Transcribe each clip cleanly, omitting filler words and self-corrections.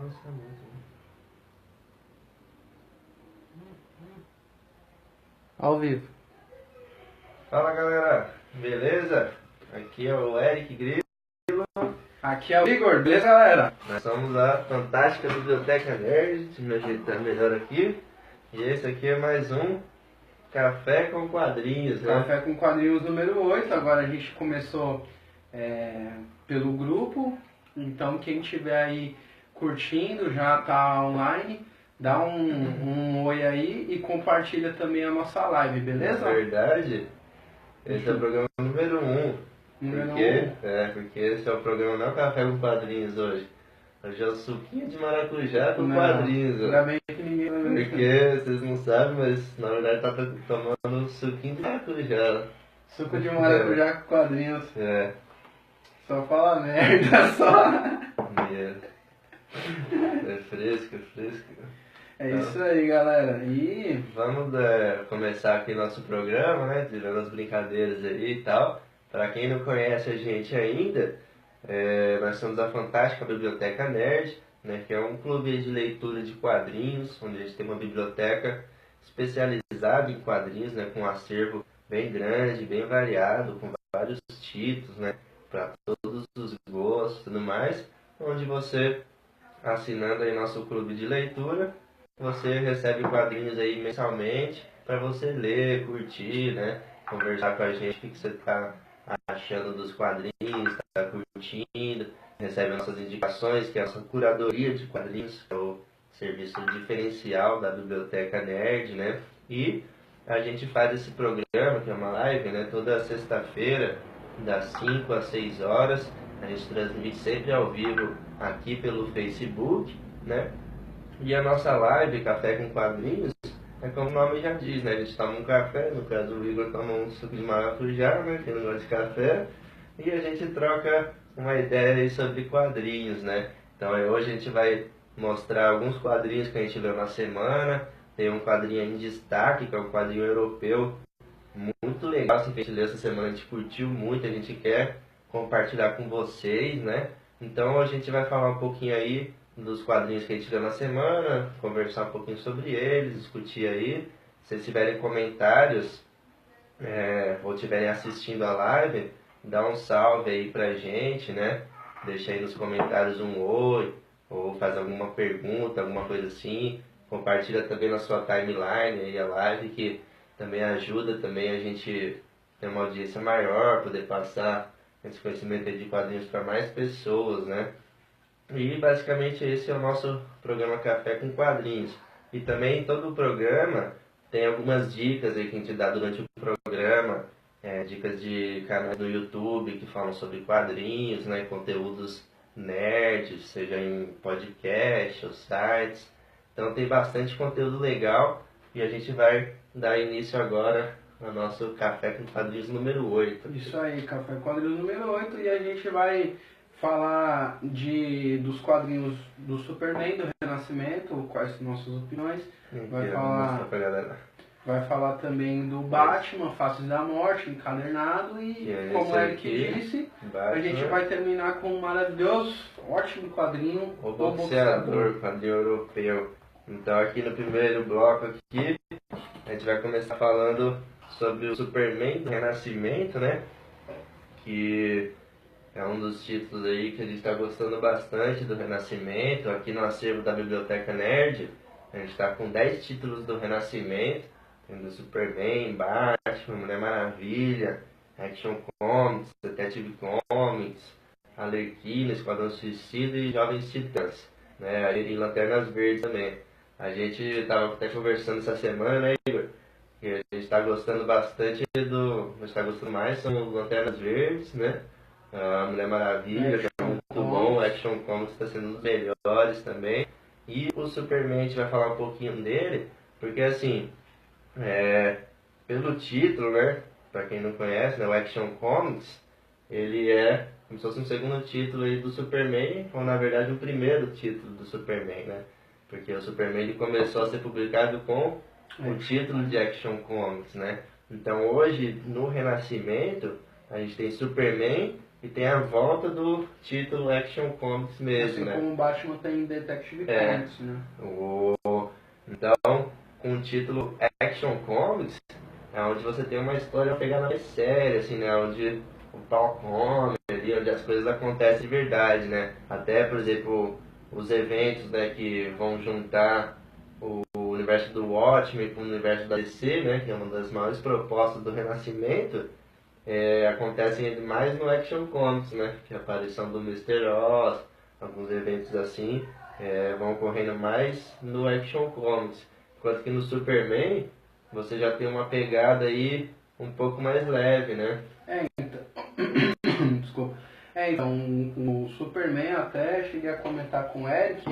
Nossa, muito. Ao vivo. Fala galera, beleza? Aqui é o Eric Grilo. Aqui é o Igor, beleza galera? Nós somos a fantástica Biblioteca Nerd. Deixa eu me ajeitar melhor aqui. E esse aqui é mais um Café com Quadrinhos, né? Café com Quadrinhos número 8. Agora a gente começou pelo grupo. Então quem estiver aí curtindo, já tá online, dá um oi aí e compartilha também a nossa live, beleza? Na verdade, esse é o programa número 1. Porque esse é o programa, não é o Café com Quadrinhos hoje. Hoje é o suquinho de maracujá com quadrinhos. Ainda bem que ninguém vai ver. Porque vocês não sabem, mas na verdade tá tomando suquinho de maracujá. Suco de maracujá com quadrinhos. É. Só fala merda, só. É fresco, é fresco. É isso aí, galera. E vamos começar aqui nosso programa, né? Tirando as brincadeiras aí e tal. Para quem não conhece a gente ainda, nós somos a Fantástica Biblioteca Nerd, né? Que é um clube de leitura de quadrinhos, onde a gente tem uma biblioteca especializada em quadrinhos, né? Com um acervo bem grande, bem variado, com vários títulos, né? Para todos os gostos e tudo mais, onde você, assinando aí nosso clube de leitura, você recebe quadrinhos aí mensalmente para você ler, curtir, né? Conversar com a gente, o que você está achando dos quadrinhos, está curtindo, recebe nossas indicações, que é a nossa curadoria de quadrinhos, que é o serviço diferencial da Biblioteca Nerd, né? E a gente faz esse programa, que é uma live, né? Toda sexta-feira, das 5 às 6 horas, a gente transmite sempre ao vivo aqui pelo Facebook, né? E a nossa live, Café com Quadrinhos, é como o nome já diz, né? A gente toma um café, no caso o Igor toma um suco de maracujá, né? Que não gosta de café. E a gente troca uma ideia aí sobre quadrinhos, né? Então hoje a gente vai mostrar alguns quadrinhos que a gente leu na semana. Tem um quadrinho em destaque, que é um quadrinho europeu muito legal, assim, que a gente leu essa semana, a gente curtiu muito, a gente quer compartilhar com vocês, né? Então a gente vai falar um pouquinho aí dos quadrinhos que a gente leu na semana, conversar um pouquinho sobre eles, discutir aí. Se vocês tiverem comentários ou estiverem assistindo a live, dá um salve aí pra gente, né? Deixa aí nos comentários um oi, ou faz alguma pergunta, alguma coisa assim. Compartilha também na sua timeline aí a live, que também ajuda também a gente ter uma audiência maior, poder passar esse conhecimento aí de quadrinhos para mais pessoas, né? E basicamente esse é o nosso programa Café com Quadrinhos. E também todo o programa tem algumas dicas aí que a gente dá durante o programa, dicas de canais no YouTube que falam sobre quadrinhos, né, conteúdos nerds, seja em podcast ou sites. Então tem bastante conteúdo legal e a gente vai dar início agora ao nosso Café com Quadrinhos número 8. Isso aí, Café com Quadrinhos número 8, e a gente vai falar dos quadrinhos do Superman, do Renascimento, quais são nossas opiniões. Vai falar também do Batman, Faces da Morte, encadernado, e como o Eric disse, Batman, a gente vai terminar com um maravilhoso, ótimo quadrinho, O Boxeador, quadrinho europeu. Então aqui no primeiro bloco aqui, a gente vai começar falando sobre o Superman do Renascimento, né? Que é um dos títulos aí que a gente está gostando bastante do Renascimento. Aqui no acervo da Biblioteca Nerd, a gente está com 10 títulos do Renascimento. Tem do Superman, Batman, Mulher Maravilha, Action Comics, Detective Comics, Arlequina, Esquadrão Suicida e Jovens Titãs, né? E Lanternas Verdes também. A gente estava até conversando essa semana, né, Igor? Que a gente está gostando bastante a gente está gostando mais são Lanternas Verdes, né? A Mulher Maravilha, que é muito bom, o Action Comics está sendo um dos melhores também. E o Superman, a gente vai falar um pouquinho dele, porque assim, pelo título, né? Para quem não conhece, né, o Action Comics, ele é como se fosse um segundo título aí do Superman, ou na verdade o primeiro título do Superman, né? Porque o Superman ele começou a ser publicado com o título de Action Comics, né? Então hoje, no Renascimento, a gente tem Superman e tem a volta do título Action Comics mesmo, assim né? como o Batman tem Detective Comics, né? Então, com o título Action Comics, é onde você tem uma história pegada mais séria, assim, né? Onde o pau come ali, onde as coisas acontecem de verdade, né? Até, por exemplo, os eventos, né, que vão juntar o universo do Watchmen com o universo da DC, né? Que é uma das maiores propostas do Renascimento, acontecem mais no Action Comics, né? Que é a aparição do Mister Oz, alguns eventos assim, vão ocorrendo mais no Action Comics. Enquanto que no Superman, você já tem uma pegada aí um pouco mais leve, né? Então, desculpa. Então, o Superman, até cheguei a comentar com o Eric,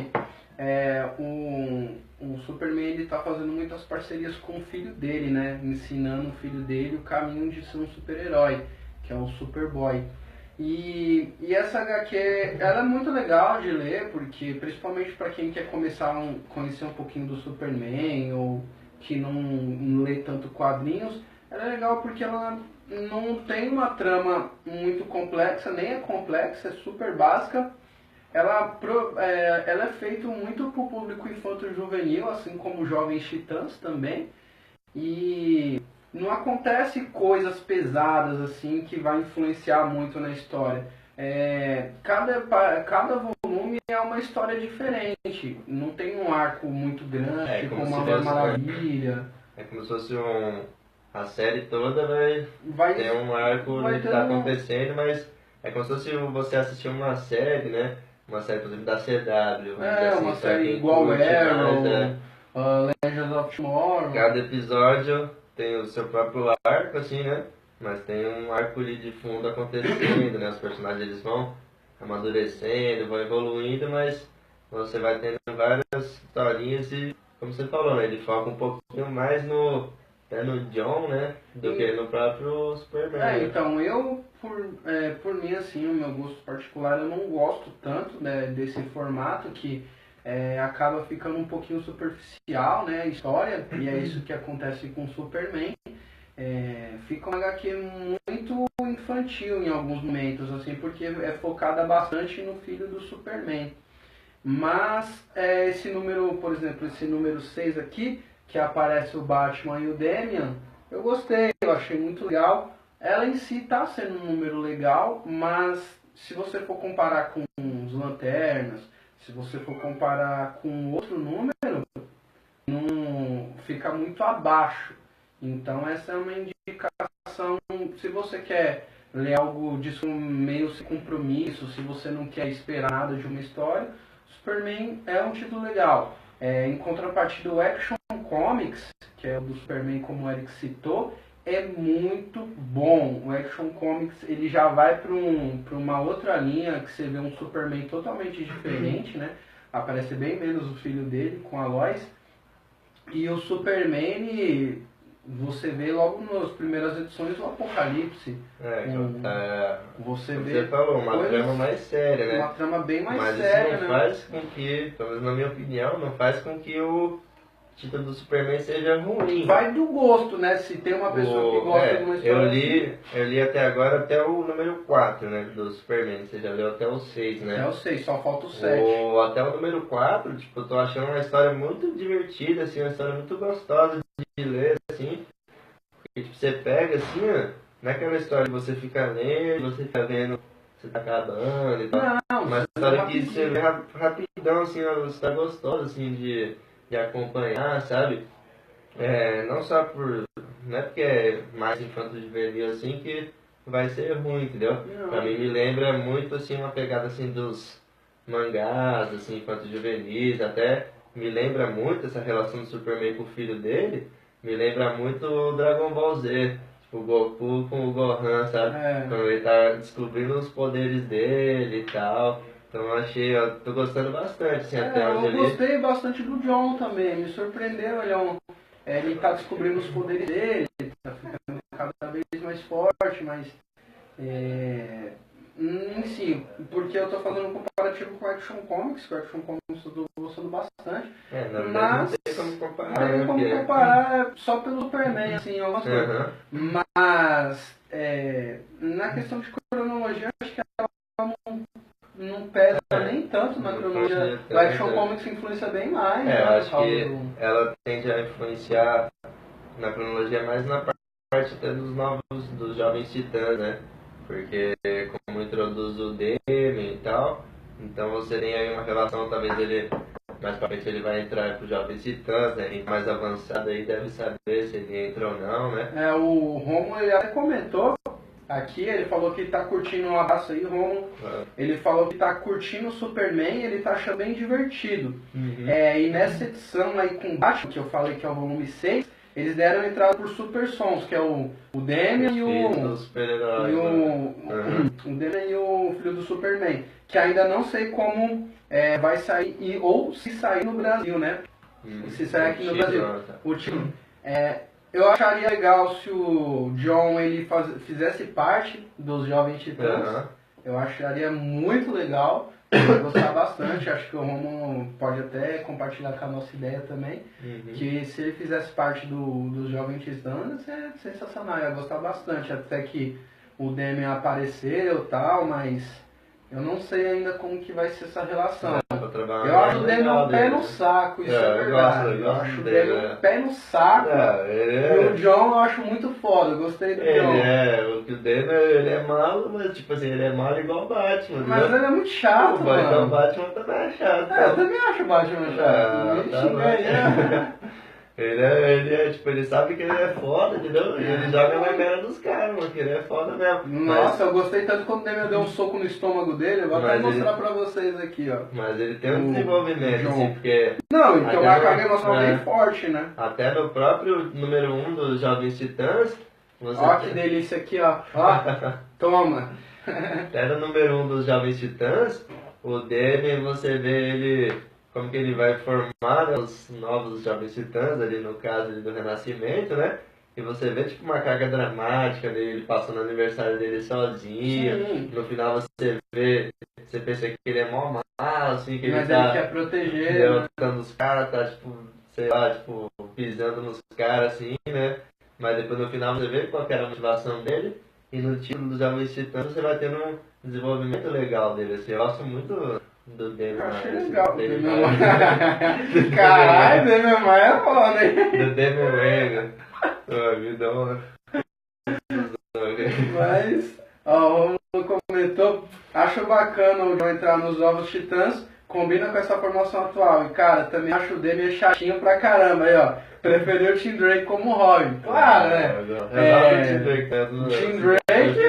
o Superman ele tá fazendo muitas parcerias com o filho dele, né? Ensinando o filho dele o caminho de ser um super-herói, que é o Superboy. E essa HQ, ela é muito legal de ler, porque principalmente para quem quer começar a conhecer um pouquinho do Superman, ou que não lê tanto quadrinhos, ela é legal porque ela não tem uma trama muito complexa, nem é complexa, é super básica. Ela é feita muito para o público infanto-juvenil, assim como Jovens Titãs também. E não acontece coisas pesadas assim que vai influenciar muito na história. Cada volume é uma história diferente. Não tem um arco muito grande, como a Mulher Maravilha. É como se fosse a série toda Vai ter um arco do que está acontecendo, mas é como se fosse você assistir uma série, né? Uma série, por exemplo, da CW. Assim, uma série igual Arrow, Legends of Tomorrow. Cada episódio tem o seu próprio arco, assim, né? Mas tem um arco ali de fundo acontecendo, né? Os personagens eles vão amadurecendo, vão evoluindo, mas você vai tendo várias historinhas e, como você falou, né? Ele foca um pouquinho mais no John, né? Do que no próprio Superman. Né? Então, por mim, assim, o meu gosto particular, eu não gosto tanto, né, desse formato que acaba ficando um pouquinho superficial, né, a história, e é isso que acontece com o Superman. Fica uma HQ muito infantil em alguns momentos, assim, porque é focada bastante no filho do Superman. Mas esse número, por exemplo, esse número 6 aqui, que aparece o Batman e o Damian, eu gostei, eu achei muito legal. Ela em si está sendo um número legal, mas se você for comparar com os Lanternas, se você for comparar com outro número, não fica muito abaixo. Então essa é uma indicação, se você quer ler algo disso meio sem compromisso, se você não quer esperar nada de uma história, Superman é um título legal. Em contrapartida, o Action Comics, que é o do Superman como o Eric citou, é muito bom. O Action Comics ele já vai para uma outra linha, que você vê um Superman totalmente diferente, né? Aparece bem menos o filho dele com a Lois. E o Superman, você vê logo nas primeiras edições o Apocalipse. Você falou, uma trama mais séria, né? Uma trama bem mais mas séria, isso não faz com que, pelo menos na minha opinião, não faz com que o título do Superman seja ruim. Vai do gosto, né? Se tem uma pessoa que gosta de uma história. Eu li até agora até o número 4, né? Do Superman. Você já leu até o 6, né? Até o 6, só falta o 7. Até o número 4, tipo, eu tô achando uma história muito divertida, assim, uma história muito gostosa de ler, assim. Porque, tipo, você pega, assim, ó, não é aquela história que você fica lendo, você fica vendo, você tá acabando e tal. Não, uma história que você vê rapidão, assim, uma história gostosa, assim, de acompanhar, sabe? Não só por... Não é porque é mais infanto-juvenil assim que vai ser ruim, entendeu? Não. Pra mim me lembra muito, assim, uma pegada, assim, dos mangás, assim, infanto-juvenis, até me lembra muito essa relação do Superman com o filho dele, me lembra muito o Dragon Ball Z, tipo, o Goku com o Gohan, sabe? Quando ele tá descobrindo os poderes dele e tal. Então eu tô gostando bastante, assim, até onde eu gostei bastante do John também, me surpreendeu, ele tá descobrindo os poderes dele, tá ficando cada vez mais forte, mas em si, porque eu tô fazendo um comparativo com o Action Comics, que o Action Comics eu tô gostando bastante, mas não tem como comparar, não tem como comparar só pelo Superman, assim, algumas coisas. Mas na questão de cronologia, acho que ela não pesa nem tanto na cronologia. O Action Comics influencia bem mais. Eu acho que ela tende a influenciar na cronologia mais na parte até dos Jovens Titãs, né? Porque como introduz o Demian e tal, então você tem aí uma relação, talvez ele mais pra frente ele vai entrar pro Jovens Titãs, né? Mais avançado aí deve saber se ele entra ou não, né? O Romulo ele até comentou aqui, ele falou que tá curtindo, um abraço aí, Romulo. Ele falou que tá curtindo o Superman, ele tá achando bem divertido. E nessa edição aí com Batman, que eu falei que é o volume 6, eles deram entrada por Super Sons, que é o Demian e o Demian e o filho do Superman, que ainda não sei como vai sair, ou se sair no Brasil, né? Se sair aqui no Brasil. O time. Eu acharia legal se o John ele fizesse parte dos Jovens Titãs. Eu acharia muito legal. Eu gostar bastante, acho que o Romulo pode até compartilhar com a nossa ideia também, que se ele fizesse parte dos Jovens Titãs é sensacional, eu ia gostar bastante, até que o Demian apareceu e tal, mas eu não sei ainda como que vai ser essa relação. Eu acho o Demian um pé no saco, isso é verdade. Eu acho o Demian um pé no saco. E o John eu acho muito foda, eu gostei do John. O Demian ele é malo, mas tipo assim, ele é malo igual o Batman. Mas ele é muito chato, mano. O Batman também é chato. Eu também acho o Batman chato. Ele sabe que ele é foda, entendeu? E ele joga na cara dos caras, mano, que ele é foda mesmo. Nossa, eu gostei tanto quando o Demian deu um soco no estômago dele, eu vou até mostrar pra vocês aqui, ó. Mas ele tem um desenvolvimento, assim, porque... Não, ele tem uma carga emocional bem forte, né? Até no próprio número 1 dos Jovens Titãs... Ó que delícia aqui, ó. Ó, toma. Até no número 1 dos Jovens Titãs, o Demian, você vê ele... Como que ele vai formar, né, os novos Jovens Titãs, ali no caso ali do Renascimento, né? E você vê tipo uma carga dramática dele passando o aniversário dele sozinho. Sim. No final você pensa que ele é mó mal, assim, que mas ele tá... ele quer proteger, derrotando os caras, tá tipo, sei lá, tipo, pisando nos caras assim, né? Mas depois no final você vê qual que era a motivação dele. E no título dos Jovens Titãs você vai tendo um desenvolvimento legal dele, assim. Eu gosto muito... do Demian. Achei legal o Demian. Caralho, o Demian é foda, hein? Do Demian me dá uma... Mas, ó, o Romulo comentou, acho bacana o John entrar nos Novos Titãs, combina com essa formação atual. E cara, também acho o Demian chatinho pra caramba, aí ó. Preferiu o Tim Drake como Robin. Claro, né? O Tim Drake,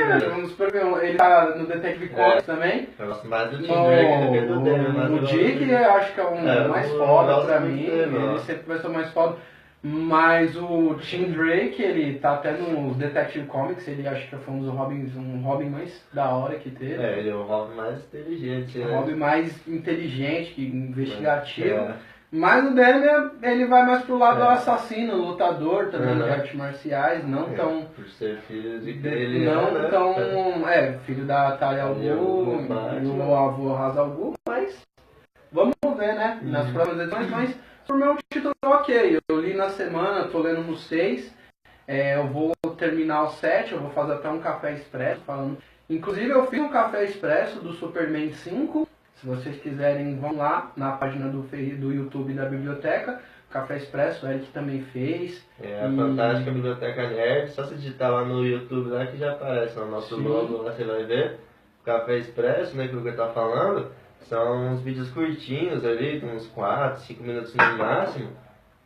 ele tá no Detective Comics também. Eu gosto mais do Tim Drake do que do Demian. O Dick eu acho que é o mais foda pra mim. Ele sempre vai ser o mais foda. Mas o Tim Drake, ele tá até nos Detective Comics, ele acho que foi um Robin mais da hora que teve. Ele é o Robin mais inteligente, né? O Robin mais inteligente, investigativo. Mas o Demian, ele vai mais pro lado do assassino, lutador também de artes marciais, não tão... Por ser filho de ele, não tão... filho da Talia al Ghul e o avô Ra's al Ghul, mas vamos ver, né? Nas próximas edições, mas por meu título ok. Eu li na semana, tô lendo no 6, eu vou terminar o 7, eu vou fazer até um café expresso falando... Inclusive eu fiz um café expresso do Superman 5, se vocês quiserem, vão lá na página do YouTube da biblioteca, Café Expresso, o Eric também fez. A fantástica Biblioteca Nerd, só se digitar lá no YouTube lá que já aparece no nosso logo, lá você vai ver. Café Expresso, né, que o que tá falando, são uns vídeos curtinhos ali, de uns 4, 5 minutos no máximo,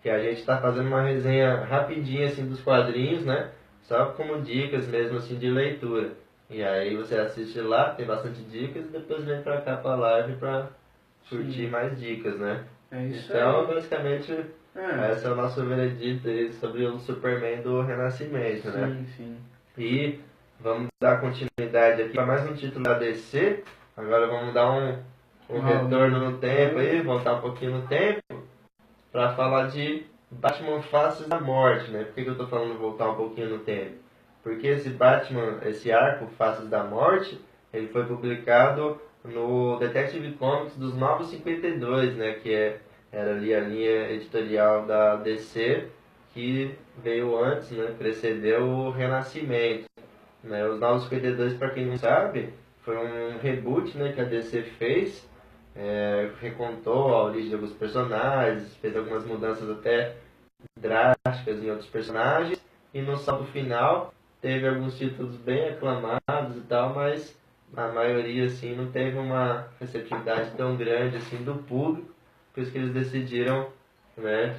que a gente tá fazendo uma resenha rapidinha assim dos quadrinhos, né, só como dicas mesmo assim de leitura. E aí você assiste lá, tem bastante dicas, e depois vem pra cá pra live pra curtir mais dicas, né? É isso então, aí. basicamente, esse é o nosso veredito aí sobre o Superman do Renascimento, né? Sim. E vamos dar continuidade aqui para mais um título da DC. Agora vamos dar um retorno no tempo aí, voltar um pouquinho no tempo, para falar de Batman Faces da Morte, né? Por que eu tô falando voltar um pouquinho no tempo? Porque esse arco, Faces da Morte, ele foi publicado no Detective Comics dos Novos 52, né? Que era ali a linha editorial da DC, que veio antes, né? Precedeu o Renascimento. né? Os Novos 52, para quem não sabe, foi um reboot, né, que a DC fez, recontou a origem de alguns personagens, fez algumas mudanças até drásticas em outros personagens, e no saldo final teve alguns títulos bem aclamados e tal, mas a maioria assim não teve uma receptividade tão grande assim do público, por isso que eles decidiram, né,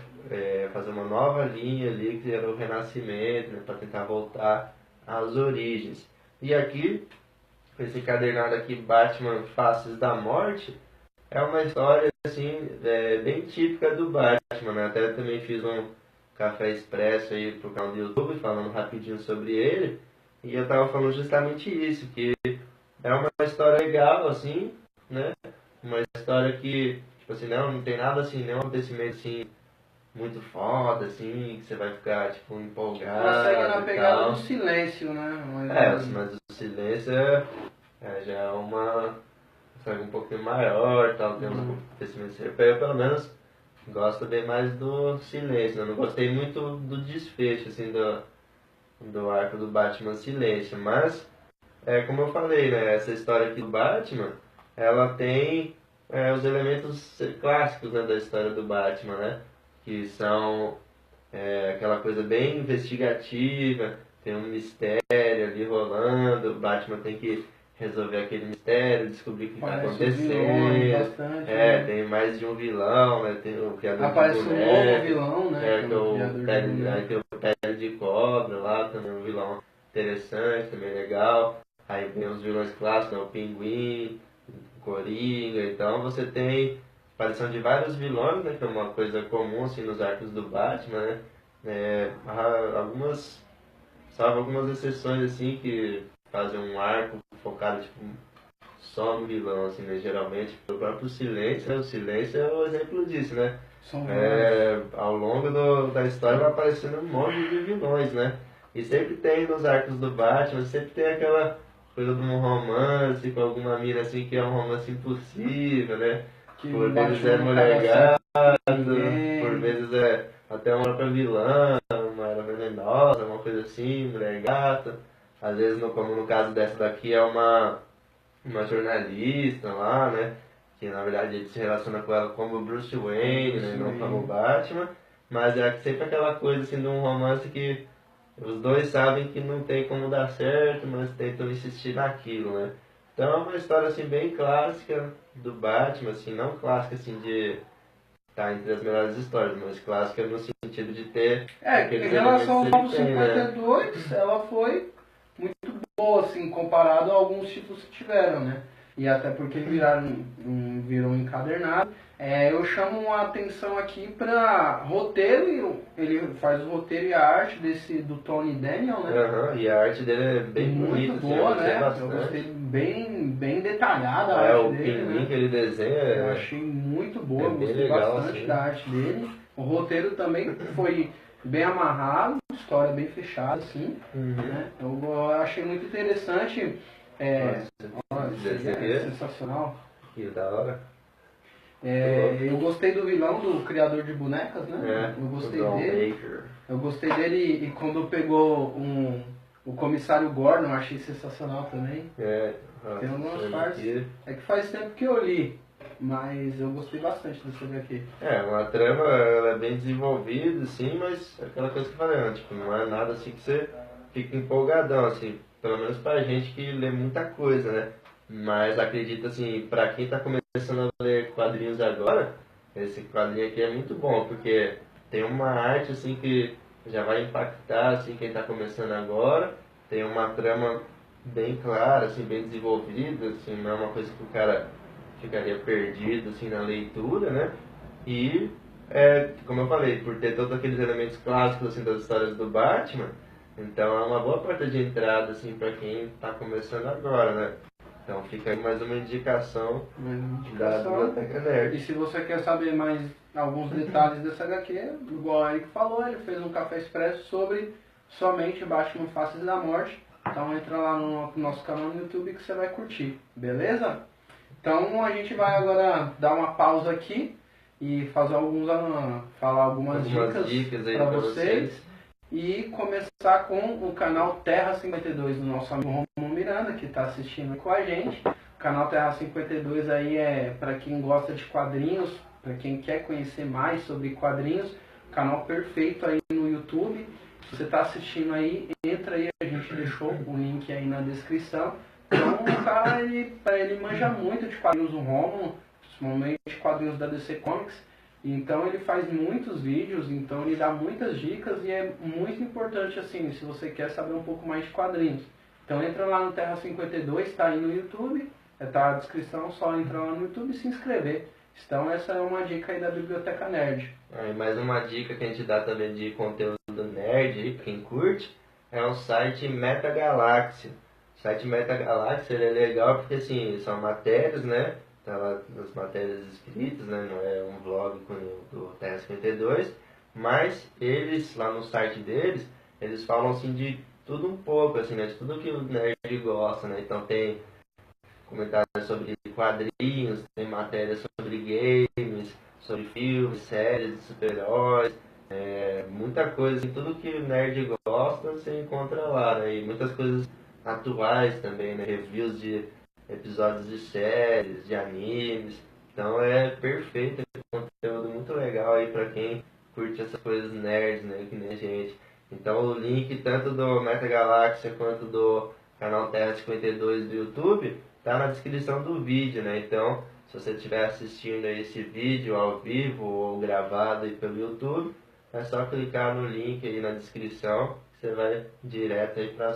fazer uma nova linha ali, que era o Renascimento, né, para tentar voltar às origens. E aqui, esse encadernado aqui, Batman Faces da Morte, é uma história assim, bem típica do Batman, né? Até também fiz um café expresso aí pro canal do YouTube, falando rapidinho sobre ele, e eu tava falando justamente isso, que é uma história legal, assim, né? Uma história que, tipo assim, não tem nada assim, nenhum acontecimento assim, muito foda, assim, que você vai ficar, tipo, empolgado. Ela segue na e pegada tal. do silêncio, né? Mas o silêncio já é uma sabe, um pouquinho maior, tal, tem uns acontecimentos. Eu, pelo menos, gosto bem mais do silêncio. Eu não gostei muito do desfecho, assim, do arco do Batman Silêncio, mas como eu falei, né, essa história aqui do Batman, ela tem os elementos clássicos, né, da história do Batman, né, que são aquela coisa bem investigativa, tem um mistério ali rolando, o Batman tem que resolver aquele mistério, descobrir o que está vilões acontecendo. bastante, né? Tem mais de um vilão, né, tem o criador Aparece de um boneco, novo vilão, né? que é o criador de pele, boneco. aí tem o Pele de Cobra lá, também um vilão interessante, também legal. Aí vem os vilões clássicos, né, o Pinguim, o Coringa, então você tem aparição de vários vilões, né, que é uma coisa comum assim, nos arcos do Batman, né? Salvo algumas exceções assim que fazem um arco focado tipo, só no vilão, assim, né? Geralmente o próprio Silêncio, né? O Silêncio é o exemplo disso, né? Ao longo da história vai aparecendo um monte de vilões, né? E sempre tem nos arcos do Batman, sempre tem aquela coisa de um romance com alguma mina assim que é um romance impossível, né? Que Por vezes é Batman mulher gata, ninguém. por vezes é até uma própria vilã, uma era venenosa, uma coisa assim, mulher gata. Às vezes, como no caso dessa daqui, é uma jornalista lá, né? Que na verdade ele se relaciona com ela como Bruce Wayne, né? Não como Batman. Mas é sempre aquela coisa assim de um romance que os dois sabem que não tem como dar certo, mas tentam insistir naquilo, né? Então é uma história assim bem clássica do Batman, assim, não clássica assim de estar entre as melhores histórias, mas clássica no sentido de ter Em relação aos Novos 52, ela foi muito boa, assim, comparado a alguns títulos que tiveram, né? E até porque viram encadernado. Eu chamo a atenção aqui para roteiro, ele faz o roteiro e a arte do Tony Daniel, né? E a arte dele é bem bonita, muito boa, assim, né? bastante. Eu gostei bem detalhada a arte dele, o pinguim que ele desenha eu achei muito boa, gostei legal, bastante assim. da arte dele. O roteiro também foi bem amarrado, história bem fechada, assim. Né? Eu achei muito interessante. É sensacional. Que da hora. Eu gostei do vilão, do criador de bonecas, né? Eu gostei dele. Eu gostei dele e quando pegou o comissário Gordon, eu achei sensacional também. Tem algumas partes. É que faz tempo que eu li, mas eu gostei bastante dessa HQ. Uma trama ela é bem desenvolvida, sim, mas é aquela coisa que eu falei antes, tipo, não é nada assim que você fica empolgadão, assim, pelo menos pra gente que lê muita coisa, né? Mas acredito assim, pra quem tá começando a ler quadrinhos agora, esse quadrinho aqui é muito bom, porque tem uma arte assim que já vai impactar assim quem tá começando agora, tem uma trama bem clara, assim, bem desenvolvida, assim, não é uma coisa que o cara ficaria perdido assim na leitura, né? E como eu falei, por ter todos aqueles elementos clássicos assim das histórias do Batman, então é uma boa porta de entrada assim para quem está começando agora, né? Então fica aí mais uma indicação da Biblioteca Nerd. E se você quer saber mais alguns detalhes dessa HQ, igual a Eric falou, ele fez um café expresso sobre somente Batman Faces da Morte. Então entra lá no nosso canal no YouTube que você vai curtir, beleza? Então a gente vai agora dar uma pausa aqui e fazer falar algumas dicas aí para vocês. e começar com o canal Terra 52 do nosso amigo Romulo Miranda, que está assistindo com a gente. O canal Terra 52 aí é para quem gosta de quadrinhos, para quem quer conhecer mais sobre quadrinhos, canal perfeito aí no YouTube. Se você está assistindo aí, entra aí, a gente deixou o link aí na descrição. Então o cara, ele manja muito de quadrinhos do Romulo, principalmente quadrinhos da DC Comics. Então ele faz muitos vídeos, então ele dá muitas dicas e é muito importante assim, se você quer saber um pouco mais de quadrinhos. Então entra lá no Terra 52, está aí no YouTube, tá na descrição, só entrar lá no YouTube e se inscrever. Então essa é uma dica aí da Biblioteca Nerd. E mais uma dica que a gente dá também de conteúdo nerd aí, pra quem curte, é o site Metagaláxia. O site Metagaláxia ele é legal porque assim, são matérias, né? Tá lá nas matérias escritas, né? Não é um vlog do Terra 52, mas eles, lá no site deles, eles falam assim de tudo um pouco, assim, né? De tudo que o nerd gosta, né? Então tem comentários sobre quadrinhos, tem matérias sobre games, sobre filmes, séries de super-heróis, muita coisa, assim, tudo que o nerd gosta você encontra lá, né? E muitas coisas atuais também, né? Reviews de episódios de séries, de animes. Então é perfeito, é um conteúdo muito legal aí pra quem curte essas coisas nerds, né, que nem a gente. Então o link tanto do Metagaláxia quanto do canal Terra 52 do YouTube tá na descrição do vídeo, né? Então, se você estiver assistindo aí esse vídeo ao vivo ou gravado aí pelo YouTube, é só clicar no link aí na descrição, você vai direto aí para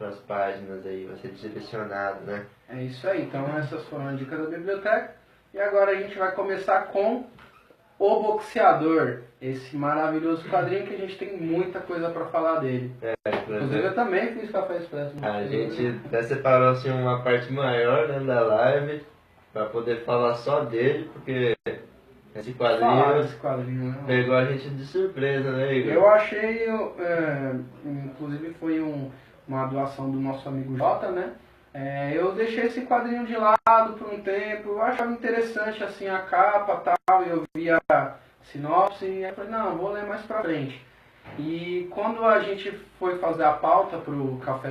as páginas aí, vai ser direcionado, né? É isso aí, então essas foram as dicas da biblioteca. E agora a gente vai começar com O Boxeador, esse maravilhoso quadrinho que a gente tem muita coisa para falar dele. Inclusive eu também fiz Café Expresso. A gente até separou assim, uma parte maior, né, da live para poder falar só dele, porque esse quadrinho né? Pegou a gente de surpresa, né, Igor? Eu achei, inclusive foi uma doação do nosso amigo Jota, né? Eu deixei esse quadrinho de lado por um tempo, eu achava interessante assim a capa e tal, eu via a sinopse e eu falei, não, vou ler mais pra frente. E quando a gente foi fazer a pauta pro Café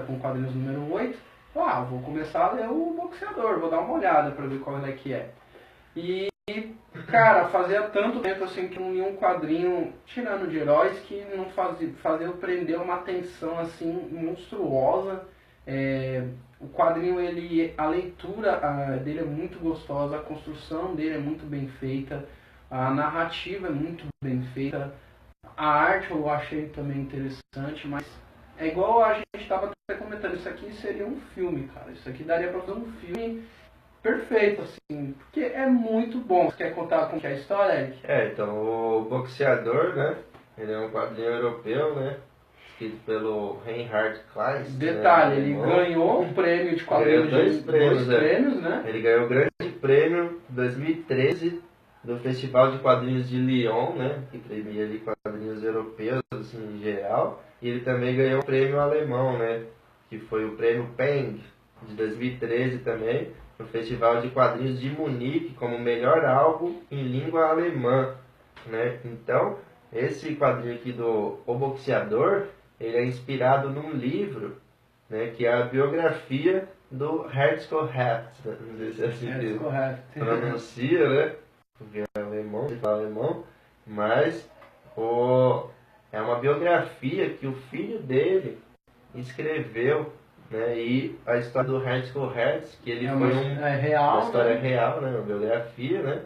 com Quadrinhos número 8, vou começar a ler o Boxeador, vou dar uma olhada pra ver qual é que é. E, cara, fazia tanto tempo assim que não lia um quadrinho, tirando de heróis, que não fazia eu prender uma atenção assim monstruosa. O quadrinho, a leitura dele é muito gostosa, a construção dele é muito bem feita, a narrativa é muito bem feita, a arte eu achei também interessante, mas é igual a gente estava comentando, isso aqui seria um filme, cara, isso aqui daria para fazer um filme perfeito, assim, porque é muito bom. Você quer contar como que é a história, Eric? Então o Boxeador, né, ele é um quadrinho europeu, né, escrito pelo Reinhard Kleist. Detalhe, né, ele ganhou um prêmio de quadrinhos. Ganhou dois prêmios, né? Ele ganhou o grande prêmio 2013 do Festival de Quadrinhos de Lyon, né, que premia ali quadrinhos europeus, assim, em geral. E ele também ganhou um prêmio alemão, né, que foi o prêmio Peng, de 2013 também, no Festival de Quadrinhos de Munique, como melhor álbum em língua alemã, né. Então, esse quadrinho aqui do O Boxeador, ele é inspirado num livro, né, que é a biografia do Herzog Hertz, né? Não sei se é assim que pronuncia, né, porque é alemão, ele fala alemão, mas é uma biografia que o filho dele escreveu, né, e a história do Herzog Hertz, que ele foi uma história real, né, uma biografia, né,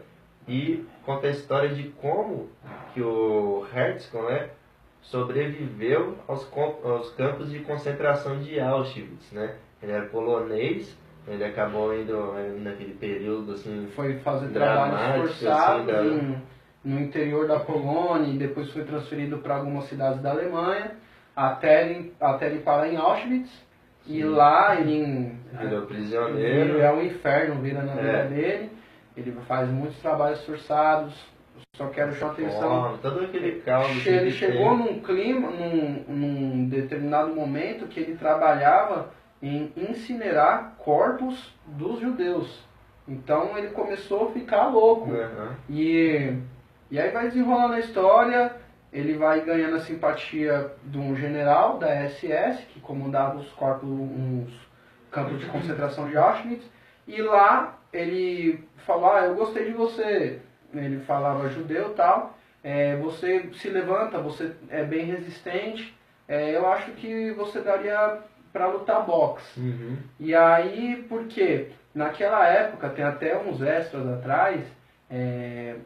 e conta a história de como que o Herzog, né, sobreviveu aos campos de concentração de Auschwitz, né? Ele era polonês, ele acabou indo naquele período assim, foi fazer trabalhos forçados assim, no interior da Polônia e depois foi transferido para algumas cidades da Alemanha até ele parar em Auschwitz. Sim. E lá ele virou prisioneiro. É um inferno, vira na vida dele. Ele faz muitos trabalhos forçados. Só quero chamar atenção. Todo aquele caos. Ele chegou num clima, num determinado momento que ele trabalhava em incinerar corpos dos judeus. Então ele começou a ficar louco. Uhum. E aí vai desenrolando a história. ele vai ganhando a simpatia de um general da SS, que comandava os corpos, uns campos de concentração de Auschwitz, e lá ele falou, eu gostei de você, ele falava judeu e tal, você se levanta, você é bem resistente, eu acho que você daria para lutar boxe. Uhum. E aí, por quê? Naquela época, tem até uns extras atrás,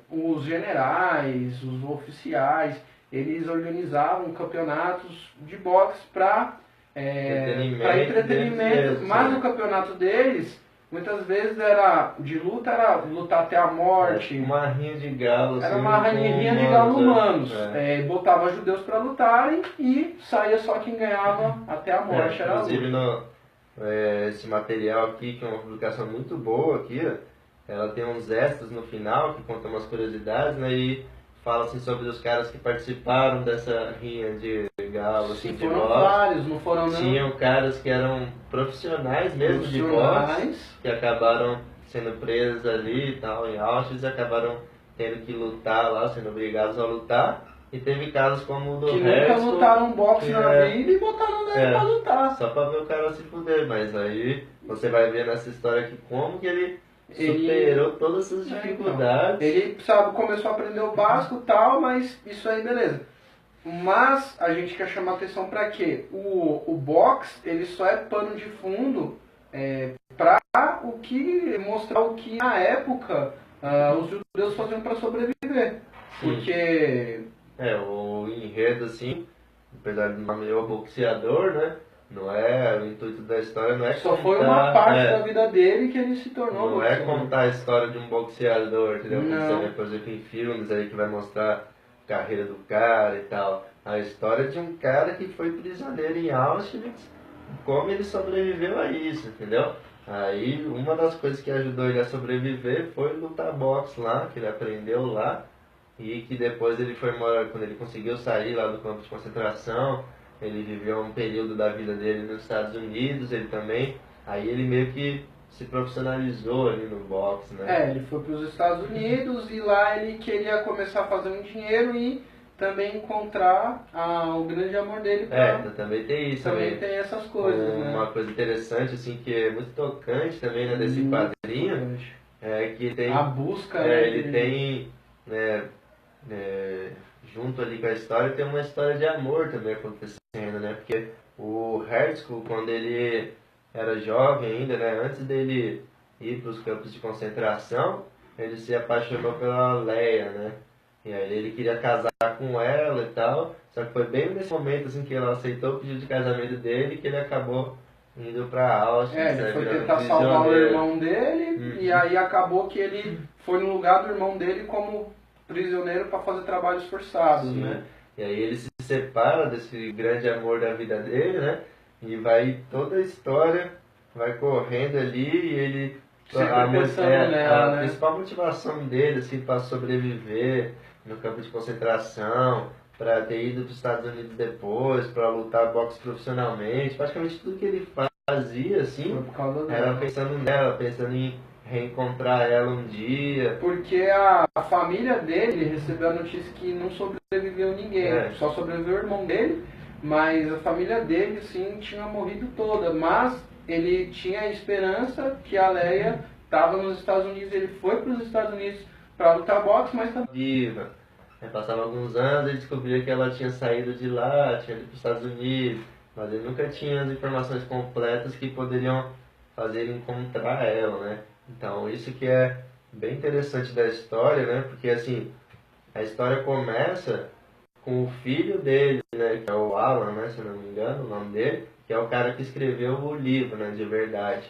os generais, os oficiais, eles organizavam campeonatos de boxe para entretenimento, mas o campeonato deles, muitas vezes era de luta, era lutar até a morte. Uma rinha de galo. Era assim, uma rinha de galo humanos. É. Botava judeus para lutarem e saía só quem ganhava até a morte. Era a luta. Inclusive, esse material aqui, que é uma publicação muito boa aqui, ó, ela tem uns extras no final que contam umas curiosidades, né? E fala assim, sobre os caras que participaram dessa rinha de galo, assim, de foram boxe. vários, não foram não? Tinham caras que eram profissionais mesmo de boxe, que acabaram sendo presos ali e tal, em Auschwitz, e acabaram tendo que lutar lá, sendo obrigados a lutar. E teve casos como o do que Herzl, nunca lutaram boxe na vida e botaram nele pra lutar. Só pra ver o cara se fuder, mas aí você vai ver nessa história aqui como que ele superou todas essas dificuldades. Então, ele, sabe, começou a aprender o básico e tal, mas isso aí beleza. Mas a gente quer chamar atenção para quê? O box, ele só é pano de fundo para mostrar o que na época os judeus faziam para sobreviver. Sim. Porque o enredo, assim, apesar de nome o boxeador, né? Não é, o intuito da história não é só contar, foi uma parte da vida dele que ele se tornou não boxeador. É contar a história de um boxeador, entendeu? Como Não. você vê, por exemplo, em filmes aí que vai mostrar a carreira do cara e tal. A história de um cara que foi prisioneiro em Auschwitz, como ele sobreviveu a isso, entendeu? Aí uma das coisas que ajudou ele a sobreviver foi lutar boxe lá, que ele aprendeu lá, e que depois ele foi morar, quando ele conseguiu sair lá do campo de concentração, ele viveu um período da vida dele nos Estados Unidos, ele também, aí ele meio que se profissionalizou ali no boxe, né? Ele foi para os Estados Unidos e lá ele queria começar a fazer um dinheiro e também encontrar o grande amor dele. Também tem isso. Também tem essas coisas, uma né? coisa interessante, assim, que é muito tocante também, né, desse quadrinho, é que tem... A busca, ele tem, né, junto ali com a história, tem uma história de amor também acontecendo, né? Porque o Herzl, quando ele era jovem ainda, né, antes dele ir para os campos de concentração, ele se apaixonou pela Leia, né? E aí ele queria casar com ela e tal, só que foi bem nesse momento assim que ela aceitou o pedido de casamento dele que ele acabou indo para Auschwitz. Ele foi tentar salvar o irmão dele e aí acabou que ele foi no lugar do irmão dele como prisioneiro para fazer trabalhos forçados, né? E aí ele se separa desse grande amor da vida dele, né? E vai toda a história vai correndo ali e ele a principal motivação dele assim para sobreviver no campo de concentração, para ter ido para os Estados Unidos depois, para lutar boxe profissionalmente, praticamente tudo que ele fazia assim era pensando nela, pensando em reencontrar ela um dia. Porque a família dele recebeu a notícia que não sobreviveu ninguém, só sobreviveu o irmão dele, mas a família dele sim tinha morrido toda, mas ele tinha a esperança que a Leia estava nos Estados Unidos, ele foi para os Estados Unidos para lutar boxe, mas também viva. Passavam alguns anos, ele descobria que ela tinha saído de lá, tinha ido para os Estados Unidos, mas ele nunca tinha as informações completas que poderiam fazer ele encontrar ela, né? Então isso que é bem interessante da história, né? Porque assim, a história começa com o filho dele, né? Que é o Alan, né? Se eu não me engano, o nome dele, que é o cara que escreveu o livro, né? De verdade.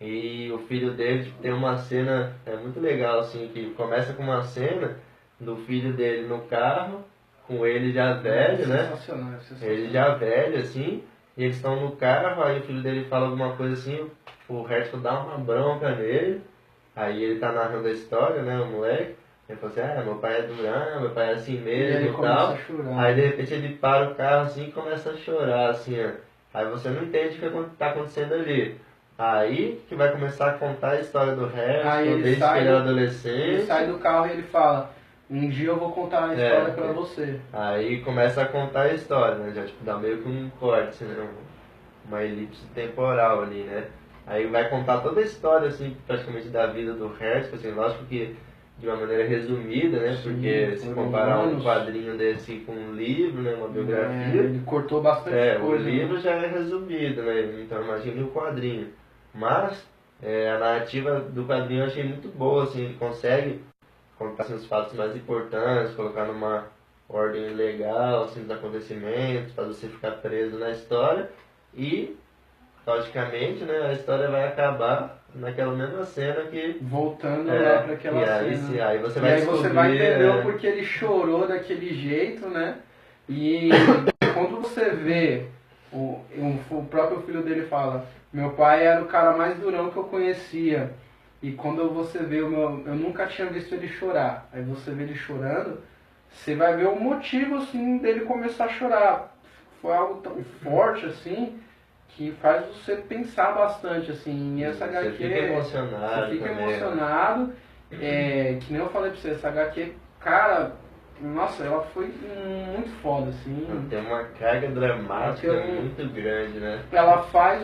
E o filho dele tem uma cena muito legal, assim, que começa com uma cena do filho dele no carro, com ele já velho, né? Sensacional. Ele já velho, assim, e eles estão no carro, aí o filho dele fala alguma coisa assim, o Herzl dá uma bronca nele, aí ele tá narrando a história, né, o moleque, ele fala assim, meu pai é durão, meu pai é assim mesmo e tal. Aí de repente ele para o carro assim e começa a chorar, assim, ó. Aí você não entende o que tá acontecendo ali. Aí que vai começar a contar a história do Herzl, desde que ele era adolescente. Ele sai do carro e ele fala, Um dia eu vou contar a história pra você. Aí começa a contar a história, né? Já tipo, dá meio que um corte, assim, né? Uma elipse temporal ali, né? Aí vai contar toda a história, assim, praticamente da vida do Herzog, assim, lógico que de uma maneira resumida, né? Sim, Porque se comparar um anos. quadrinho desse com um livro, né? Uma biografia, Ele cortou bastante o coisa. livro Né? já é resumido, né? Então imagine o quadrinho. Mas a narrativa do quadrinho eu achei muito boa, assim, ele consegue contar assim, os fatos mais importantes, colocar numa ordem legal assim, dos acontecimentos, para você ficar preso na história e, logicamente, né, a história vai acabar naquela mesma cena que... Voltando lá para aquela cena. Aí você e vai aí descobrir... você vai entender o porquê ele chorou daquele jeito, né? E quando você vê, o próprio filho dele fala, meu pai era o cara mais durão que eu conhecia. E quando você vê eu nunca tinha visto ele chorar. Aí você vê ele chorando, você vai ver o motivo assim dele começar a chorar. Foi algo tão forte assim que faz você pensar bastante assim. E essa HQ, você fica emocionado. Você fica também, emocionado. Que nem eu falei pra você, essa HQ, cara, nossa, ela foi muito foda assim. Tem uma carga dramática muito grande, né? Ela faz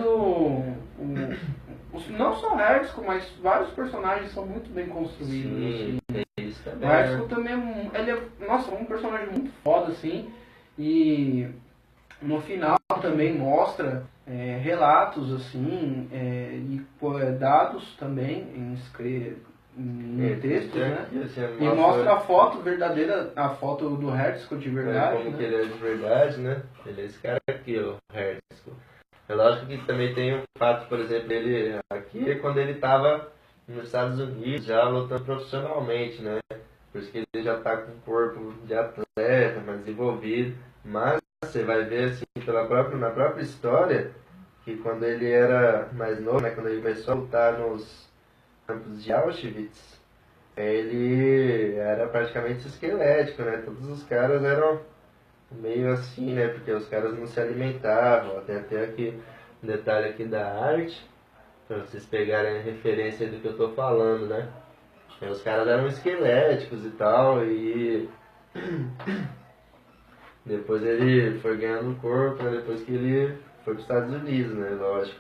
não só Herzog, mas vários personagens são muito bem construídos. Sim, assim. isso também. O Herzog também ele é, nossa, um personagem muito foda assim. E no final também mostra relatos assim e dados também em textos, né? E mostra a foto verdadeira, a foto do Herzog de verdade. Como né? que ele é de verdade, né? Ele é esse cara aqui, o Herzog. É lógico que também tem um fato, por exemplo, ele aqui quando ele estava nos Estados Unidos já lutando profissionalmente, né? Por isso que ele já está com o corpo de atleta, mais desenvolvido. Mas você vai ver assim na própria história que quando ele era mais novo, né? Quando ele começou a lutar nos campos de Auschwitz, ele era praticamente esquelético, né? Todos os caras eram meio assim, né? Porque os caras não se alimentavam. Tem até aqui um detalhe aqui da arte, para vocês pegarem a referência do que eu estou falando, né? Os caras eram esqueléticos e tal, e depois ele foi ganhando corpo, né? Depois que ele foi para os Estados Unidos, né? Lógico.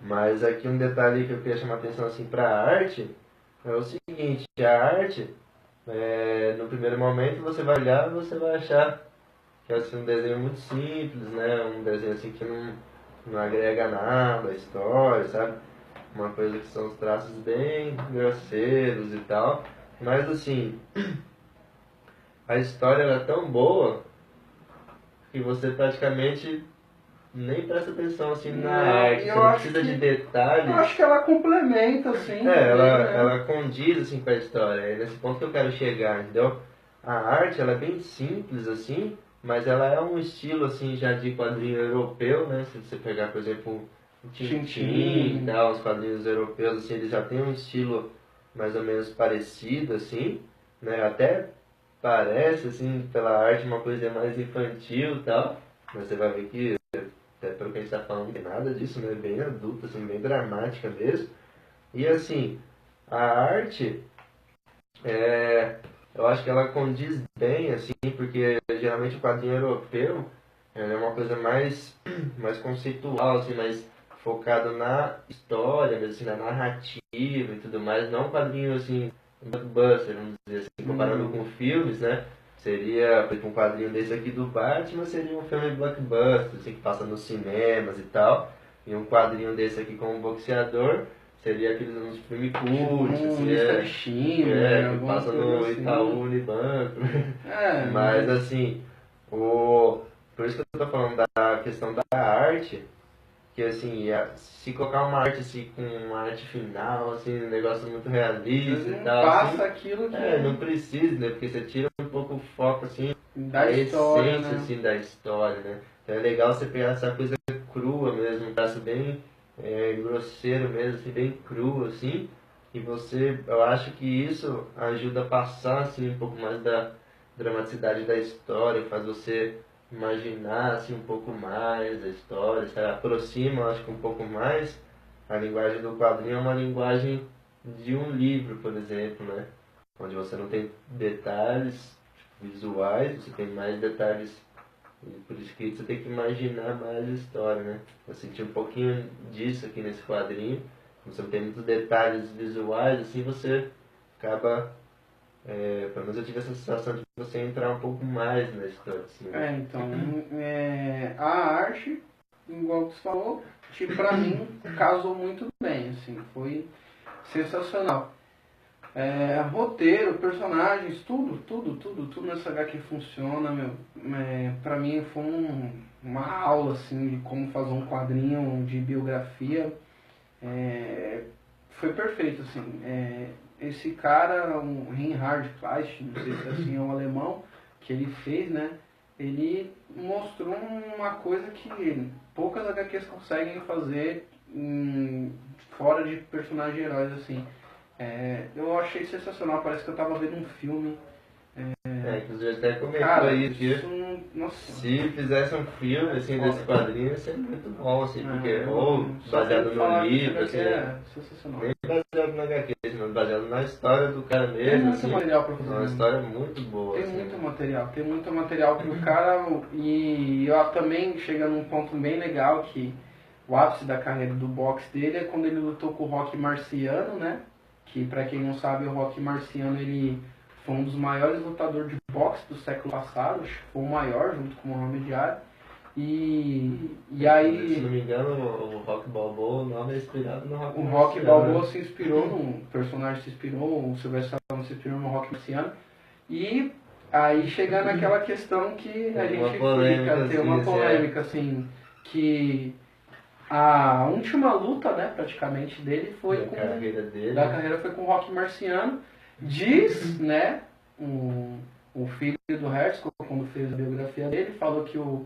Mas aqui um detalhe que eu queria chamar a atenção assim, para a arte é o seguinte: a arte, no primeiro momento você vai olhar e você vai achar que é assim, um desenho muito simples, né? Um desenho assim que não agrega nada à história, sabe? Uma coisa que são os traços bem grosseiros e tal. Mas assim, a história era tão boa que você praticamente nem presta atenção assim na arte, você não precisa de detalhes. Eu acho que ela complementa, assim. Ela condiz assim com a história. É nesse ponto que eu quero chegar, entendeu? A arte ela é bem simples assim, mas ela é um estilo assim já de quadrinho europeu, né? Se você pegar, por exemplo, o Tintin e tal, os quadrinhos europeus assim, eles já têm um estilo mais ou menos parecido assim, né? Até parece assim pela arte uma coisa mais infantil e tal, mas você vai ver que até pelo que a gente está falando, não tem nada disso, né? Bem adulta, assim, bem dramática mesmo. E assim, a arte, eu acho que ela condiz bem, assim, porque geralmente o quadrinho europeu é uma coisa mais conceitual, assim, mais focado na história, mesmo, assim, na narrativa e tudo mais, não um quadrinho, assim, blockbuster, vamos dizer assim, comparando com filmes, né? Seria, por exemplo, um quadrinho desse aqui do Batman, seria um filme blockbuster, assim, que passa nos cinemas e tal. E um quadrinho desse aqui com um boxeador, seria aqueles uns filmes cult, assim, que passa no Itaú Unibanco. Mas assim, por isso que eu tô falando da questão da arte, que assim, se colocar uma arte assim, com uma arte final, assim, um negócio muito realista e tal. Passa assim, aquilo que. Não precisa, né? Porque você tira um pouco o foco assim, da história, essência né? assim, da história, né? Então é legal você pegar essa coisa crua mesmo, um traço bem grosseiro mesmo, assim, bem cru, assim. E eu acho que isso ajuda a passar assim, um pouco mais da dramaticidade da história, faz você imaginar assim, um pouco mais a história, se aproxima, acho que um pouco mais. A linguagem do quadrinho é uma linguagem de um livro, por exemplo, né? onde você não tem detalhes visuais, você tem mais detalhes, e por isso que você tem que imaginar mais a história, né? Eu senti um pouquinho disso aqui nesse quadrinho, você não tem muitos detalhes visuais, assim você acaba, pelo menos eu tive essa sensação de você entrar um pouco mais na história, assim, né? Então, a arte, igual você falou, tipo, pra mim, casou muito bem, assim, foi sensacional. Roteiro, personagens, tudo nessa HQ funciona, meu. Pra mim foi uma aula, assim, de como fazer um quadrinho de biografia. Foi perfeito, assim. Esse cara, um Reinhard Kleist, não sei se assim é um alemão, que ele fez, né? Ele mostrou uma coisa que poucas HQs conseguem fazer fora de personagens heróis, assim. Eu achei sensacional, parece que eu tava vendo um filme. Inclusive até comentou Cara, aí que nossa. se fizesse um filme assim desse quadrinho ia ser muito bom, assim, porque ou Só baseado tenho que falar no que esse livro, HQ assim, é sensacional. nem baseado na HQ, mas baseado na história do cara Tem mesmo, muito assim, material pra é fazer. uma história muito boa, Tem assim, muito né? material, tem muito material pro cara. E eu também chega num ponto bem legal que o ápice da carreira do boxe dele é quando ele lutou com o Rocky Marciano, né? Que pra quem não sabe, o Rocky Marciano ele foi um dos maiores lutadores de boxe do século passado, acho que foi o maior junto com o Muhammad Ali. E Se não aí me engano, o Rock Balboa, o nome é inspirado no Rock o Rocky Marciano, Balboa né? se inspirou num personagem, se inspirou, o Sylvester Stallone se inspirou no Rocky Marciano. E aí chega naquela questão que a Tem uma gente polêmica, fica, tem assim, uma polêmica, assim, que a última luta, né, praticamente, dele foi Da carreira dele, da né? carreira foi com o Rocky Marciano. Diz, né, o filho do Hertz, quando fez a biografia dele, falou que o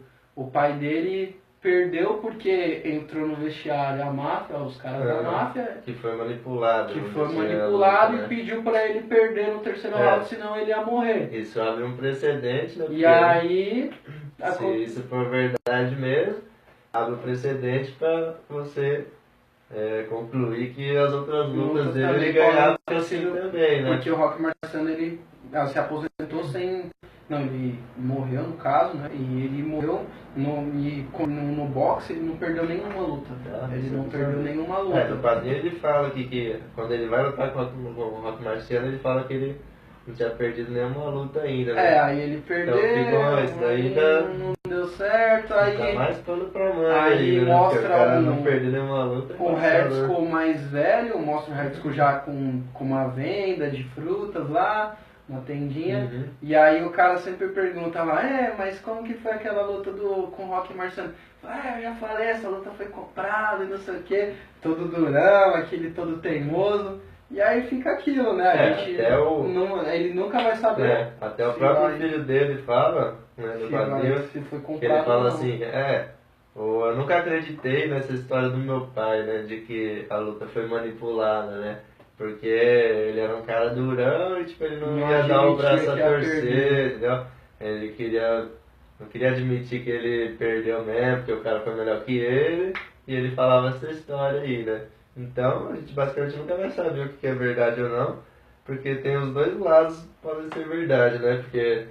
pai dele perdeu porque entrou no vestiário a máfia, os caras da máfia, que foi manipulado. que vamos foi dizer, manipulado né? e pediu pra ele perder no terceiro round, senão ele ia morrer. Isso abre um precedente, né? E Porque aí se isso for verdade mesmo, abre um precedente para você concluir que as outras lutas dele também ele ganhava podem ter assim sido- também, né? Porque o Rock Marciano ele se aposentou sem. Não, ele morreu no caso, né? E ele morreu no boxe, ele não perdeu nenhuma luta. Ele não perdeu nenhuma luta. No quadrinho ele fala que quando ele vai lutar com o Rock Marciano, ele fala que ele não tinha perdido nenhuma luta ainda, né? Aí ele perdeu, ficou isso daí ainda não deu certo, aí. Tá mais pano pra manga Aí ainda, né? mostra Porque o cara não perdeu nenhuma luta. o Hertzko mais velho, mostra o Hertzko já com uma venda de frutas lá, uma tendinha. Uhum. E aí o cara sempre pergunta lá, mas como que foi aquela luta com o Rock Marciano? Eu já falei, essa luta foi comprada e não sei o que, todo durão, aquele todo teimoso. E aí fica aquilo, né? A gente ele nunca vai saber. Até o próprio filho dele fala, né, no quadrinho, se foi comprado que ele fala ou não. assim, eu nunca acreditei nessa história do meu pai, né, de que a luta foi manipulada, né, porque ele era um cara durão e tipo, ele não ia dar o braço a torcer, entendeu? Ele não queria admitir que ele perdeu mesmo, porque o cara foi melhor que ele, e ele falava essa história aí, né. Então, a gente basicamente nunca vai saber o que é verdade ou não, porque tem os dois lados que podem ser verdade, né? Porque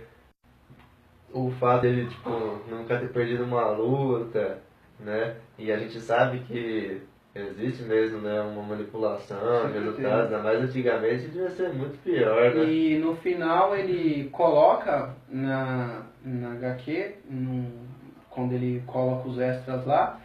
o fato dele, tipo, nunca ter perdido uma luta, né? E a gente sabe que existe mesmo, né, uma manipulação de resultados, ainda mais antigamente devia ser muito pior, né? E no final ele coloca na HQ, quando ele coloca os extras lá,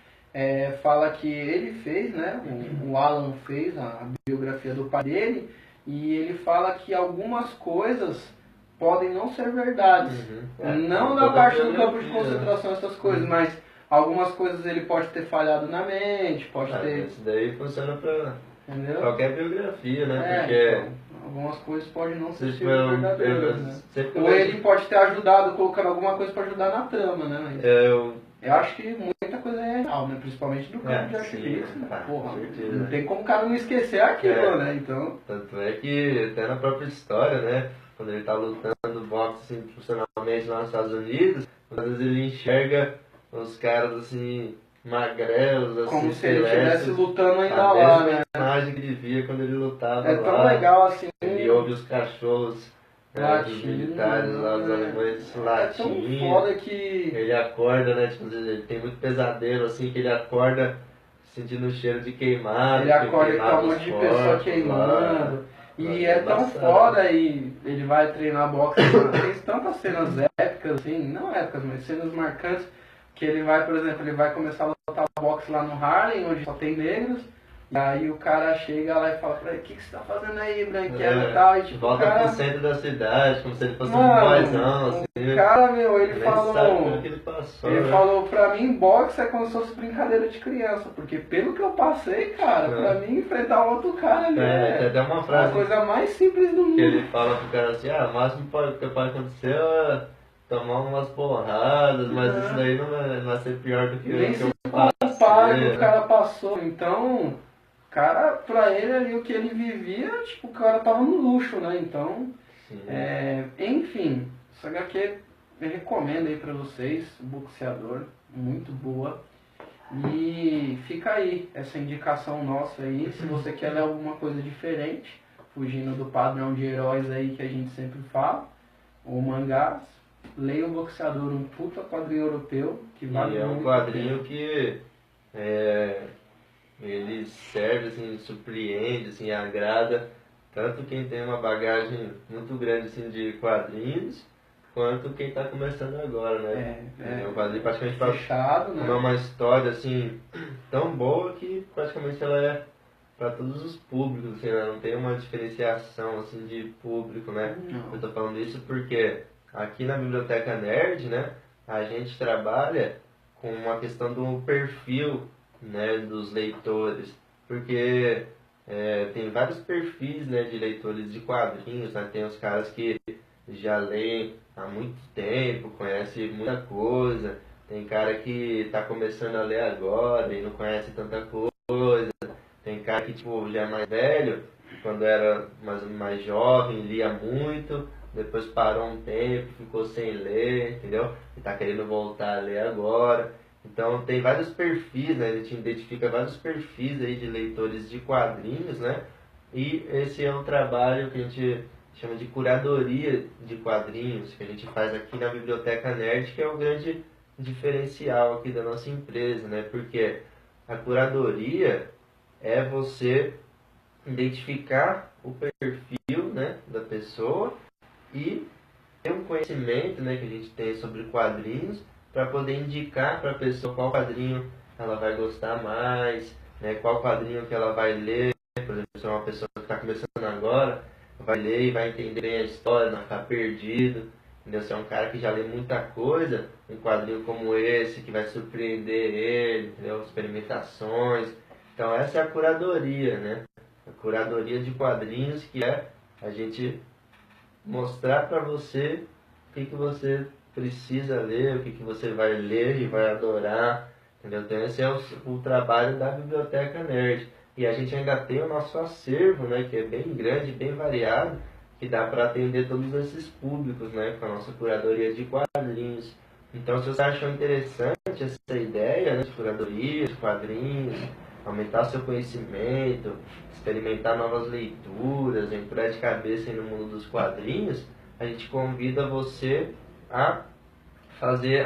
fala que ele fez, né? O Alan fez a biografia do pai dele, e ele fala que algumas coisas podem não ser verdades. Não na parte do campo de concentração, essas coisas, mas algumas coisas ele pode ter falhado na mente, pode ter. Isso daí funciona pra Entendeu? qualquer biografia, né? Porque Então, algumas coisas podem não ser se verdadeiras, né? sempre Ou ele pode ter ajudado, colocando alguma coisa para ajudar na trama, né? Mas eu acho que muita coisa é real, né? Principalmente do campo de artifício. Porra, não tem como o cara não esquecer aquilo, né? Então. Tanto é que até na própria história, né? Quando ele tá lutando boxe assim, profissionalmente lá nos Estados Unidos, às vezes ele enxerga os caras assim, magrelos, assim, Como se ele estivesse celestes. lutando ainda A lá, mesma né? imagem que ele via quando ele lutava É lá. tão legal assim. Ele ouve os cachorros dos Latindo, militares lá, os né? alemães É tão latindo. foda que Ele acorda, né? Tipo, ele tem muito pesadelo, assim, que ele acorda sentindo o cheiro de queimado. ele acorda com queimava um os monte de pessoa corpos queimando. lá. E É é tão embaçado. foda e ele vai treinar boxe. Tem tantas cenas épicas, assim, não épicas, mas cenas marcantes. Que ele vai, por exemplo, ele vai começar a lutar boxe lá no Harlem, onde só tem negros. E aí o cara chega lá e fala pra ele, o que você tá fazendo aí, branquelo e tal? E tipo, Volta o cara... pro centro da cidade, como se ele fosse um Mano, boyzão, assim. o cara, meu, ele Nem sabe falou... como que ele passou, Ele né? falou, pra mim, boxe é como se fosse brincadeira de criança, porque pelo que eu passei, cara, pra mim enfrentar um outro cara ali Tem é até uma a frase coisa mais simples do que mundo. ele fala pro cara assim, o máximo que pode acontecer é tomar umas porradas, mas isso daí não vai ser pior do que Nem o que se eu compara com passei, o que o cara passou. Então, cara, pra ele ali o que ele vivia, tipo, o cara tava no luxo, né? Então, Sim. enfim, essa HQ eu recomendo aí pra vocês, Boxeador, muito boa. E fica aí essa indicação nossa aí, se você quer ler alguma coisa diferente, fugindo do padrão de heróis aí que a gente sempre fala, ou mangás, leia o Boxeador, um puta quadrinho europeu que vale E é um muito a quadrinho pena. que ele serve, assim, surpreende, assim, agrada tanto quem tem uma bagagem muito grande assim, de quadrinhos, quanto quem está começando agora, né? O quadrinho praticamente fechado, né? é uma história assim tão boa que praticamente ela é para todos os públicos, assim, né? Não tem uma diferenciação assim de público, né? Não. Eu tô falando isso porque aqui na Biblioteca Nerd, né, a gente trabalha com uma questão do perfil, né, dos leitores, porque tem vários perfis, né, de leitores de quadrinhos, né? Tem os caras que já leem há muito tempo, conhecem muita coisa, tem cara que está começando a ler agora e não conhece tanta coisa, tem cara que tipo, já é mais velho, quando era mais jovem, lia muito, depois parou um tempo, ficou sem ler, entendeu? E está querendo voltar a ler agora. Então tem vários perfis, né? A gente identifica vários perfis aí de leitores de quadrinhos, né? E esse é um trabalho que a gente chama de curadoria de quadrinhos, que a gente faz aqui na Biblioteca Nerd, que é o grande diferencial aqui da nossa empresa, né? Porque a curadoria é você identificar o perfil, né, da pessoa e ter um conhecimento, né, que a gente tem sobre quadrinhos para poder indicar para a pessoa qual quadrinho ela vai gostar mais, né, qual quadrinho que ela vai ler. Por exemplo, se é uma pessoa que está começando agora, vai ler e vai entender bem a história, não ficar perdido. Entendeu? Se é um cara que já lê muita coisa, um quadrinho como esse que vai surpreender ele, entendeu? Experimentações. Então essa é a curadoria, né? A curadoria de quadrinhos, que é a gente mostrar para você o que você precisa ler, o que você vai ler e vai adorar, entendeu? Então esse é o trabalho da Biblioteca Nerd. E a gente ainda tem o nosso acervo, né, que é bem grande, bem variado, que dá para atender todos esses públicos, né, com a nossa curadoria de quadrinhos. Então, se você achou interessante essa ideia, né, de curadoria, de quadrinhos, aumentar seu conhecimento, experimentar novas leituras, entrar de cabeça no mundo dos quadrinhos, a gente convida você a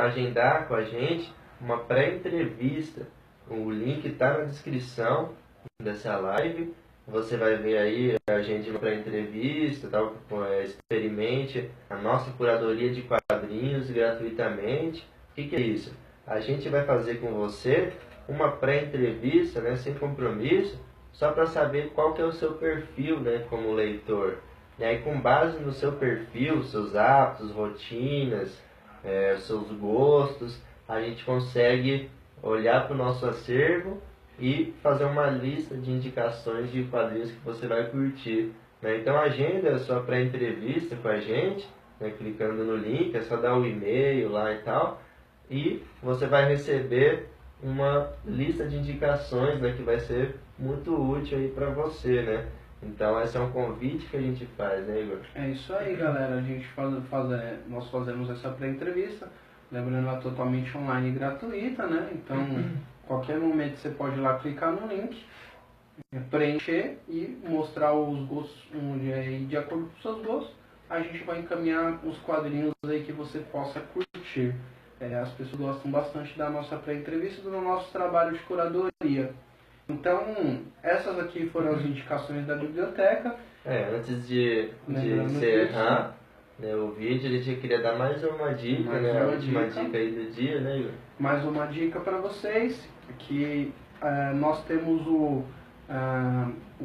agendar com a gente uma pré-entrevista. O link está na descrição dessa live. Você vai ver aí a gente uma pré-entrevista, tal, experimente a nossa curadoria de quadrinhos gratuitamente. O que é isso? A gente vai fazer com você uma pré-entrevista, né, sem compromisso, só para saber qual que é o seu perfil, né, como leitor. E aí, com base no seu perfil, seus hábitos, rotinas, seus gostos, a gente consegue olhar para o nosso acervo e fazer uma lista de indicações de quadrinhos que você vai curtir, né? Então agenda a sua pré-entrevista com a gente, né, clicando no link, é só dar o e-mail lá e tal, e você vai receber uma lista de indicações, né, que vai ser muito útil aí para você, né? Então esse é um convite que a gente faz, né, Igor? É isso aí, galera. A gente nós fazemos essa pré-entrevista. Lembrando, ela é totalmente online e gratuita, né? Então, Qualquer momento você pode ir lá clicar no link, preencher e mostrar os gostos, de acordo com os seus gostos, a gente vai encaminhar uns quadrinhos aí que você possa curtir. As pessoas gostam bastante da nossa pré-entrevista e do nosso trabalho de curadoria. Então, essas aqui foram as indicações da biblioteca. Antes de encerrar o vídeo, a gente queria dar mais uma dica, a última dica aí do dia, né, Igor? Mais uma dica para vocês, que nós temos o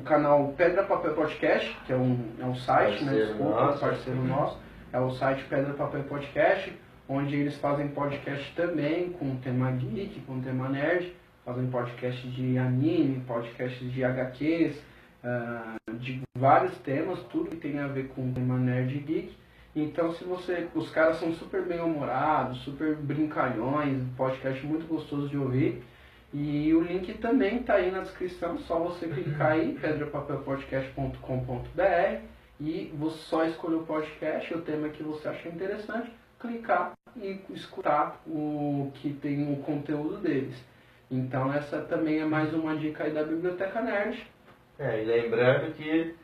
canal Pedra Papel Podcast, que é um site, parceiro nosso, é o site Pedra Papel Podcast, onde eles fazem podcast também com tema geek, com tema nerd, fazem podcast de anime, podcast de HQs, de vários temas, tudo que tem a ver com o tema nerd e geek. Então, os caras são super bem-humorados, super brincalhões, podcast muito gostoso de ouvir. E o link também está aí na descrição, só você clicar aí, pedrapapelpodcast.com.br, e você só escolher o podcast, o tema que você achar interessante, clicar e escutar o que tem o conteúdo deles. Então essa também é mais uma dica aí da Biblioteca Nerd. E lembrando que,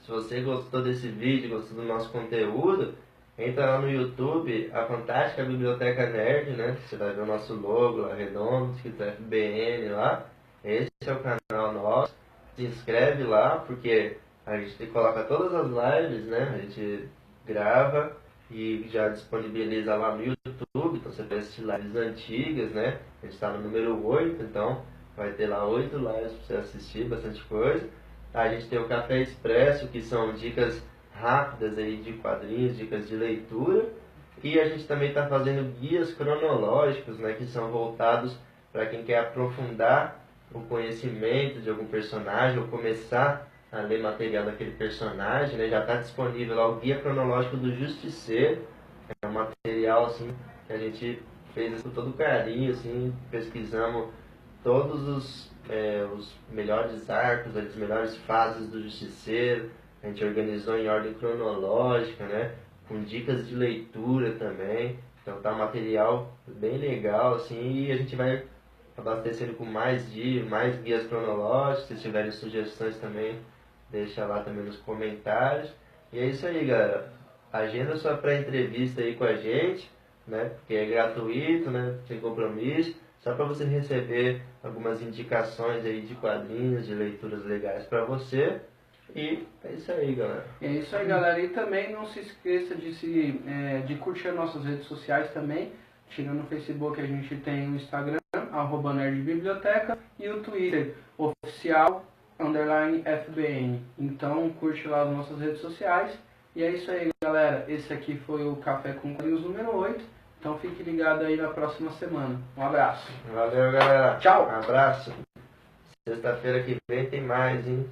se você gostou desse vídeo, gostou do nosso conteúdo, entra lá no YouTube, a fantástica Biblioteca Nerd, Você vai ver o nosso logo lá redondo, escrito FBN lá. Esse é o canal nosso. Se inscreve lá, porque a gente coloca todas as lives, A gente grava e já disponibiliza lá no YouTube, então você pode assistir lives antigas, A gente está no número 8, então vai ter lá 8 lives para você assistir, bastante coisa. A gente tem o Café Expresso, que são dicas rápidas aí de quadrinhos, dicas de leitura. E a gente também está fazendo guias cronológicos, que são voltados para quem quer aprofundar o conhecimento de algum personagem ou começar a ler material daquele personagem, Já está disponível lá o Guia Cronológico do Justiceiro. É um material assim, que a gente fez com todo carinho, assim, pesquisamos todos os melhores arcos, as melhores fases do Justiceiro. A gente organizou em ordem cronológica, com dicas de leitura também. Então tá um material bem legal, assim, e a gente vai abastecendo com mais guias cronológicos. Se tiverem sugestões também, deixa lá também nos comentários. E é isso aí, galera. Agenda sua pré-entrevista aí com a gente, Porque é gratuito, Sem compromisso. Só para você receber algumas indicações aí de quadrinhos, de leituras legais para você. E é isso aí, galera. É isso aí, galera. E também não se esqueça de curtir nossas redes sociais também. Tirando no Facebook, a gente tem o Instagram, @nerdbiblioteca, e o Twitter, oficial, _FBN. Então, curte lá as nossas redes sociais. E é isso aí, galera. Esse aqui foi o Café com Quadrinhos número 8. Então, fique ligado aí na próxima semana. Um abraço. Valeu, galera. Tchau. Um abraço. Sexta-feira que vem tem mais, hein?